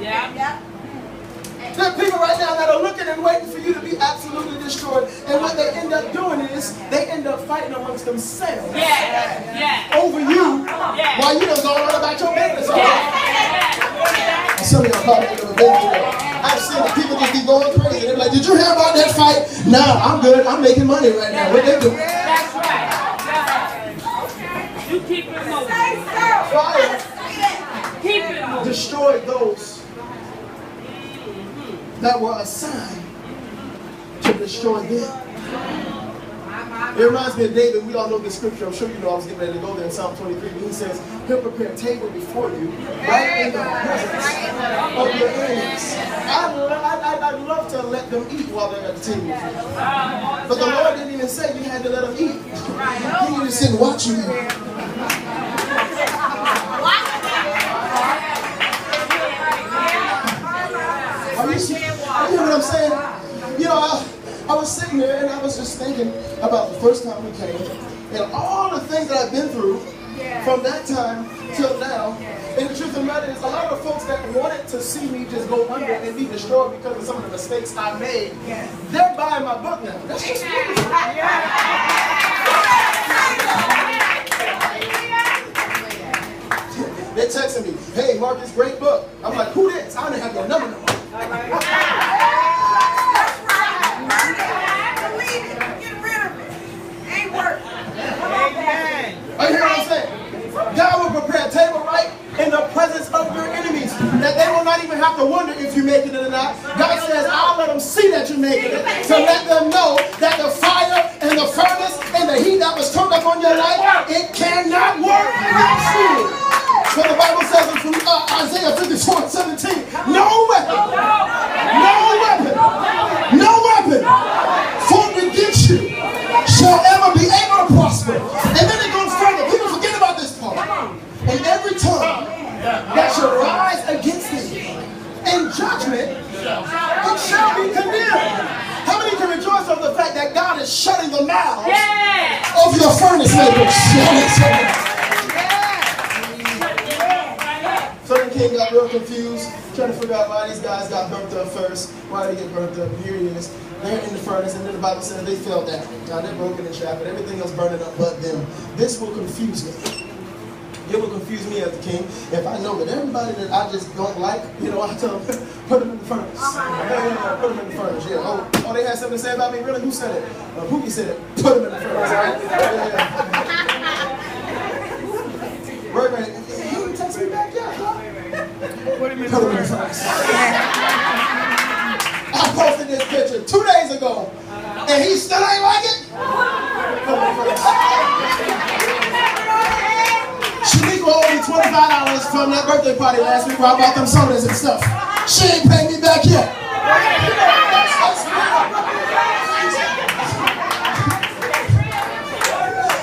There are people right now that are looking and waiting for you to be absolutely destroyed. And what they end up doing is they end up fighting amongst themselves over you while you don't go on about your business. Some of y'all probably never been through that. I've seen the people just be going crazy. They're like, did you hear about that fight? No, I'm good. I'm making money right now. What they doing? That's right. You keep it moving. Fire. Keep it moving. Destroy those that were assigned to destroy them. It reminds me of David. We all know the scripture. I'm sure you know I was getting ready to go there in Psalm 23. He says, he'll prepare a table before you, right in the presence of your enemies. I'd love to let them eat while they're at the table. But the Lord didn't even say you had to let them eat. He just said, watch you eat. You know what I'm saying? You know, I was sitting there and I was just thinking about the first time we came and all the things that I've been through from that time till now. And the truth of the matter is, a lot of folks that wanted to see me just go under and be destroyed because of some of the mistakes I made, they're buying my book now. That's just beautiful. They're texting me, hey, Marcus, great book. I'm like, who this? I don't have your number no more. You hear what I'm saying? God will prepare a table right in the presence of your enemies, that they will not even have to wonder if you make it or not. God says, I'll let them see that you're making it, to let them know that the fire and the furnace and the heat that was turned up on your life, it cannot work against you. So the Bible says in Isaiah 54:17, no weapon formed against you shall ever be able to prosper. And then it goes further. People forget about this part. And every tongue that shall rise against thee in judgment, it shall be condemned. How many can rejoice over the fact that God is shutting the mouths of your furnace makers? So the king got real confused, trying to figure out why these guys got burnt up first. Why did they get burnt up? Here he is. They're in the furnace, and then the Bible says they fell down. Now they're broken and shattered, but everything else burning up but them. This will confuse me. It will confuse me as the king if I know that everybody that I just don't like, you know, I tell them, put them in the furnace. Put them in the furnace, yeah. Oh, they had something to say about me? Really? Who said it? Pookie said it. Put them in the furnace, right? Right. He didn't text me back yet, huh? Put him in the furnace. I posted this picture 2 days ago, and he still ain't like it? Shaniqua owed me $25 from that birthday party last week where I bought them sodas and stuff. She ain't paid me back yet.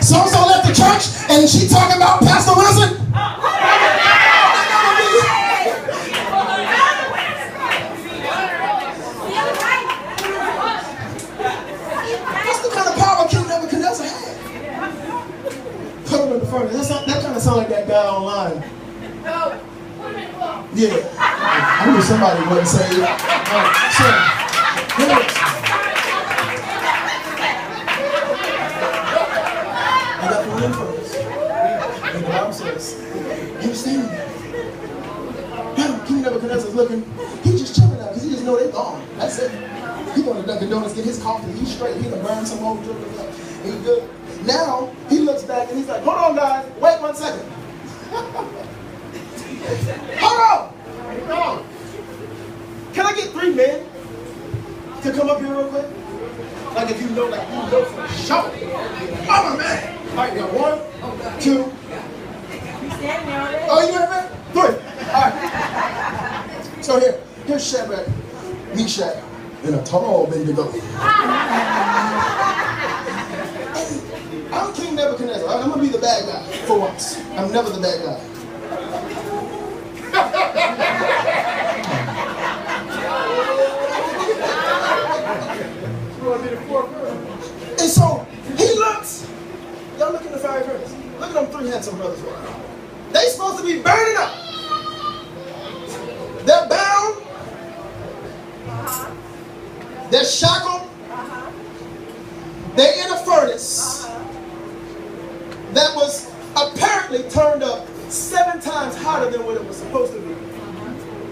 So-and-so left the church, and she talking about Pastor Wilson. That kind of sound like that guy online. Yeah. I knew somebody wouldn't say it. So, I got the one first. And the Bible says, he was standing there. King Nebuchadnezzar's looking. He's just chilling out because he just know they're gone. That's it. He going to Dunkin' Donuts, get his coffee. He's straight. He done burn some more drink. He's good. Now, he looks back and he's like, hold on, guys. Wait 1 second. Hold on. Can I get 3 men to come up here real quick? Like if you know for sure. I'm a man. All right, now 1, 2. Oh, you heard me? 3. All right. So here's Shadrach, Meshach, and a tall Abednego. I'm King Nebuchadnezzar. I'm going to be the bad guy for once. I'm never the bad guy. And so he looks. Y'all look in the fiery furnace. Look at them 3 handsome brothers. They supposed to be burning up. They're bound They're shackled. They're in a furnace that was apparently turned up 7 times hotter than what it was supposed to be.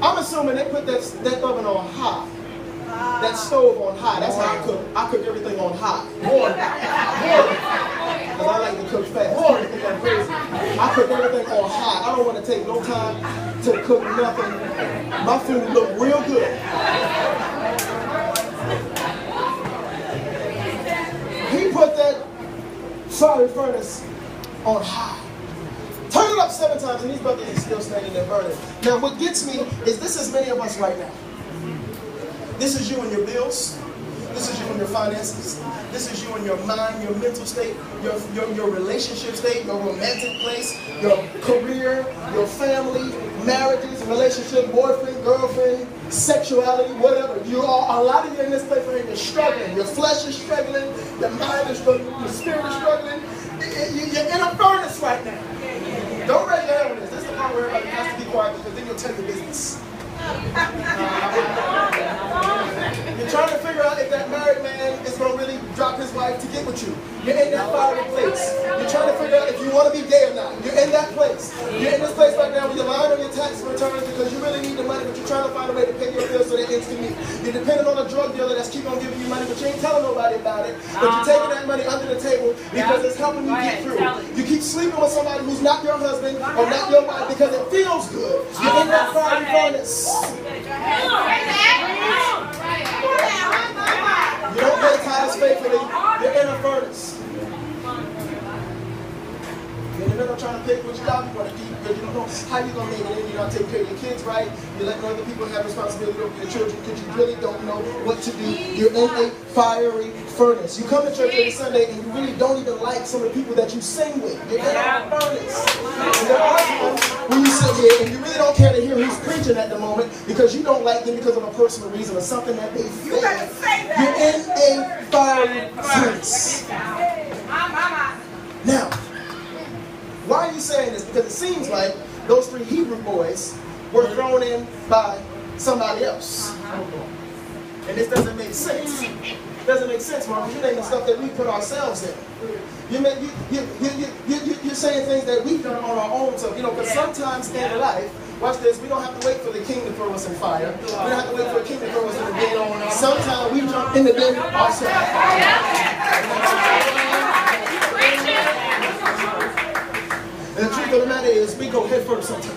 I'm assuming they put that oven on high. That stove on high. That's how I cook. I cook everything on high. Because I like to cook fast. I'm crazy. I cook everything on high. I don't want to take no time to cook nothing. My food look real good. He put that fiery furnace on high. Turn it up 7 times and these brothers are still standing there burning. Now what gets me is this is many of us right now. This is you and your bills. This is you and your finances. This is you and your mind, your mental state, your relationship state, your romantic place, your career, your family, marriages, relationship, boyfriend, girlfriend, sexuality, whatever. A lot of you in this place right here, you're struggling. Your flesh is struggling. Your mind is struggling. Your spirit is struggling. You're in a furnace right now. Don't raise your hand on this. This is the part where everybody has to be quiet because then you'll tell your business. You're trying to figure out if that married man is going to really drop his wife to get with you. You're in that fiery place. You're trying to figure out if you want to be gay or not. You're in that place. You're in this place right now where you're lying on your tax returns because you really need the money, but you're trying to find a way to pay your bills so that ends can meet. You're depending on a drug dealer that's keep on giving you money, but you ain't telling nobody about it. But you're taking that money under the table because it's helping you get through. You keep sleeping with somebody who's not your husband or not your wife because it feels good. You're in that fiery furnace. You don't pay tithes faithfully, you're in a furnace. You're in the middle of trying to pick which job you want to keep because you don't know how you're going to make it in. You're not taking care of your kids right. You're letting other people have responsibility over your children because you really don't know what to do. You're in a fiery furnace. You come to church every Sunday and you really don't even like some of the people that you sing with. You're in a furnace. And there are times when you sit here and you really don't care to hear who's preaching at the moment because you don't like them because of a personal reason or something that they feel. You're in a fiery furnace. Now, why are you saying this? Because it seems like those 3 Hebrew boys were thrown in by somebody else. And this doesn't make sense. It doesn't make sense, Mom. You're naming stuff that we put ourselves in. You're saying things that we've done on our own self. You know, because sometimes in life, watch this, we don't have to wait for the king to throw us in fire. We don't have to wait for a king to throw us in the den. Sometimes we jump in the den ourselves. And the truth of the matter is, we go head first sometimes.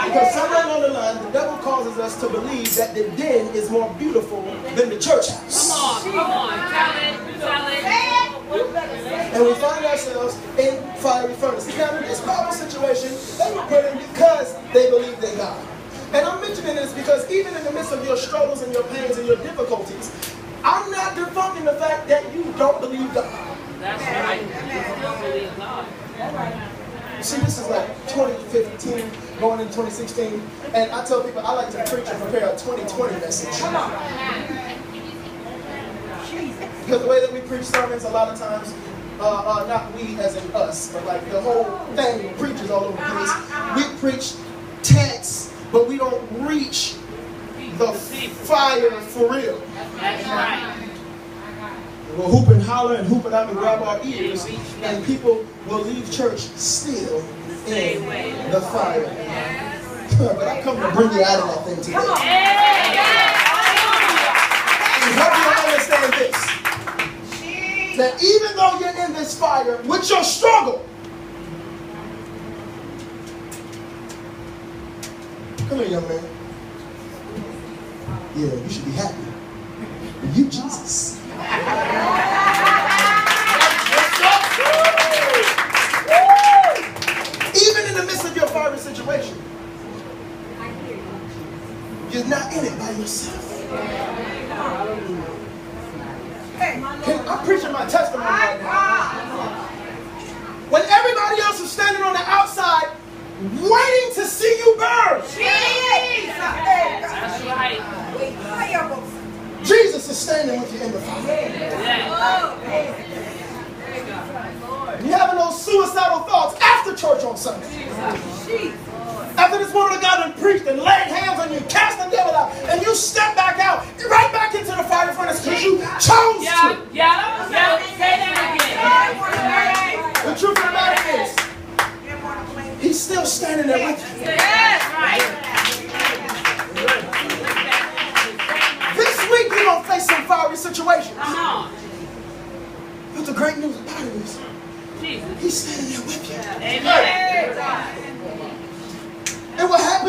Because somewhere along the line, the devil causes us to believe that the den is more beautiful than the church house. Come on. Tell it. And we find ourselves in fiery furnaces. Now, in this Bible situation, they were put in because they believed in God. And I'm mentioning this because even in the midst of your struggles and your pains and your difficulties, I'm not debunking the fact that you don't believe God. That's right. You still believe God. See, this is like 2015, going into 2016, and I tell people I like to preach and prepare a 2020 message. Because the way that we preach sermons, a lot of times, not we as in us, but like the whole thing, preachers all over the place, we preach texts, but we don't reach the fire for real. That's right. We'll hoop and holler and hoop it out and grab our ears, and people will leave church still in the fire. But I come to bring you out of that thing today. And help you understand this. That even though you're in this fire with your struggle, come here, young man. Yeah, you should be happy. You, Jesus. Even in the midst of your fiery situation, you're not in it by yourself. I'm preaching my testimony right now. When everybody else is standing on the outside, waiting to see you burn. That's right. Jesus is standing with you in the fire. You having those suicidal thoughts after church on Sunday. After this woman of God and preached and laid hands on you, cast the devil out, and you step back out, right back into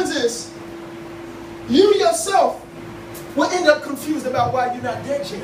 happens is you yourself will end up confused about why you're not dead yet.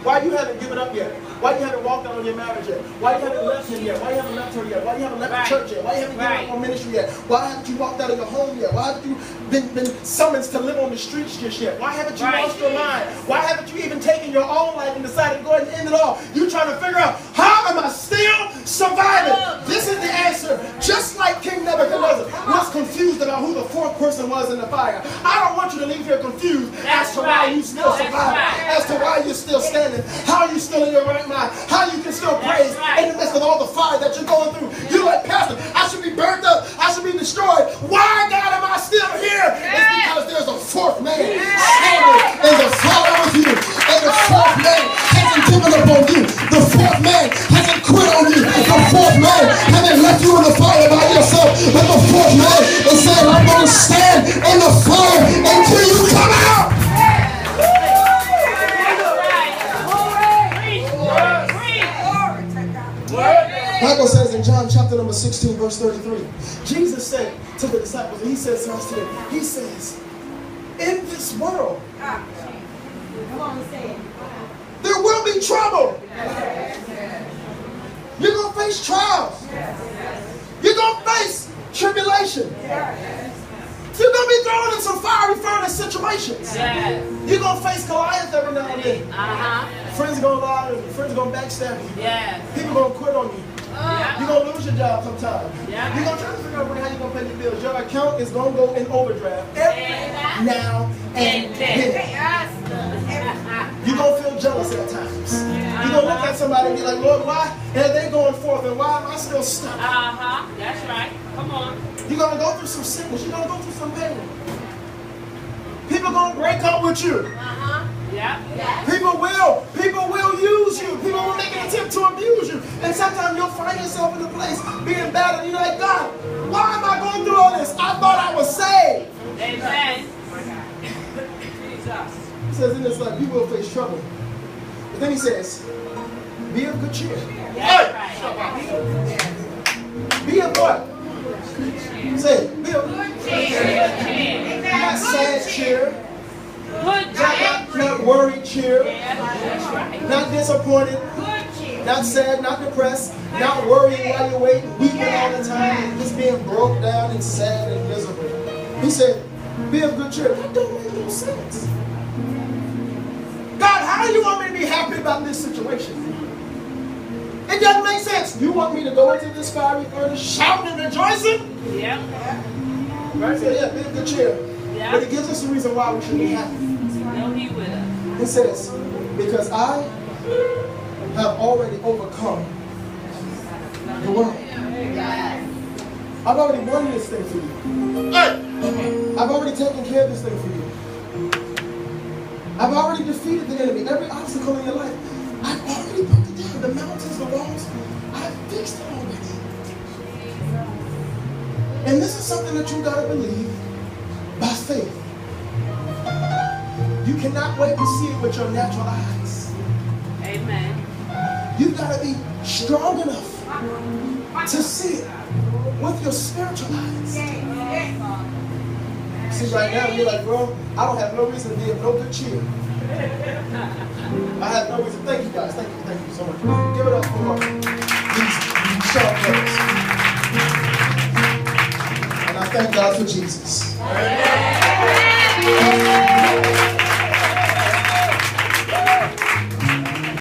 Why you haven't given up yet? Why you haven't walked out on your marriage yet? Why you haven't left him yet? Why you haven't left her yet? Why you haven't left the church yet? Why you haven't given up on ministry yet? Why haven't you walked out of your home yet? Why haven't you been summoned to live on the streets just yet? Why haven't you lost your mind? Why haven't you even taken your own life and decided to go ahead and end it all? You trying to figure out, how am I still surviving? This is the answer. Just like King Nebuchadnezzar was confused about who the fourth person was in the fire. I don't want you to leave here confused as to why you still survive, as to why you're still standing, how you still in your right mind, how you can still praise in the midst of all the fire that you're going through. You're like, Pastor, I should be burnt up, I should be destroyed. Why, God, am I still here? It's because there's a fourth man standing in the fire with you, and the fourth man hasn't given up on you. The fourth man hasn't quit on you. The fourth man hasn't left you in the fire by yourself. But the fourth man is saying, I'm going to stand in the fire until you come out. The Bible says in John chapter number 16, verse 33, Jesus said to the disciples, and he says to us today, he says, in this world, there will be trouble. You're going to face trials. You're going to face tribulation. You're going to be thrown in some fiery furnace situations. You're going to face Goliath every now and then. Friends are going to lie, friends are going to backstab you. People are going to quit on you. You're going to lose your job sometime. You're going to try to figure out how you're going to pay your bills. Your account is going to go in overdraft every now and then. You're going to feel jealous at times. You're going to look at somebody and be like, Lord, why are they going forth and why am I still stuck? That's right. Come on. You're going to go through some sickness. You're going to go through some pain. People are going to break up with you. People will use you. People will make an attempt to abuse you. And sometimes you'll find yourself in a place being battered. You're like, God, why am I going through all this? I thought I was saved. Amen. Jesus. He says in this life, you will face trouble. But then he says, be of good cheer. Be of what? Say it. Be of good cheer. Not sad cheer. Not worried cheer. Not disappointed. Not sad, not depressed. Not worrying while you're waiting, weeping all the time, and just being broke down and sad and miserable. He said, be of good cheer. That don't make no sense. God, how do you want me to be happy about this situation? It doesn't make sense. You want me to go into this fiery furnace shouting and rejoicing? Right? So yeah, be of good cheer. But it gives us a reason why we should be happy. It says, because I have already overcome the world. I've already won this thing for you. I've already taken care of this thing for you. I've already defeated the enemy. Every obstacle in your life, I've already broken it down. The mountains, the walls, I've fixed it already. And this is something that you gotta believe by faith. You cannot wait to see it with your natural eyes. Amen. You've got to be strong enough to see it with your spiritual eyes. See, right now, you're like, bro, I don't have no reason to be of no good cheer. I have no reason. Thank you, guys. Thank you so much. Give it up for these sharp brothers. And I thank God for Jesus.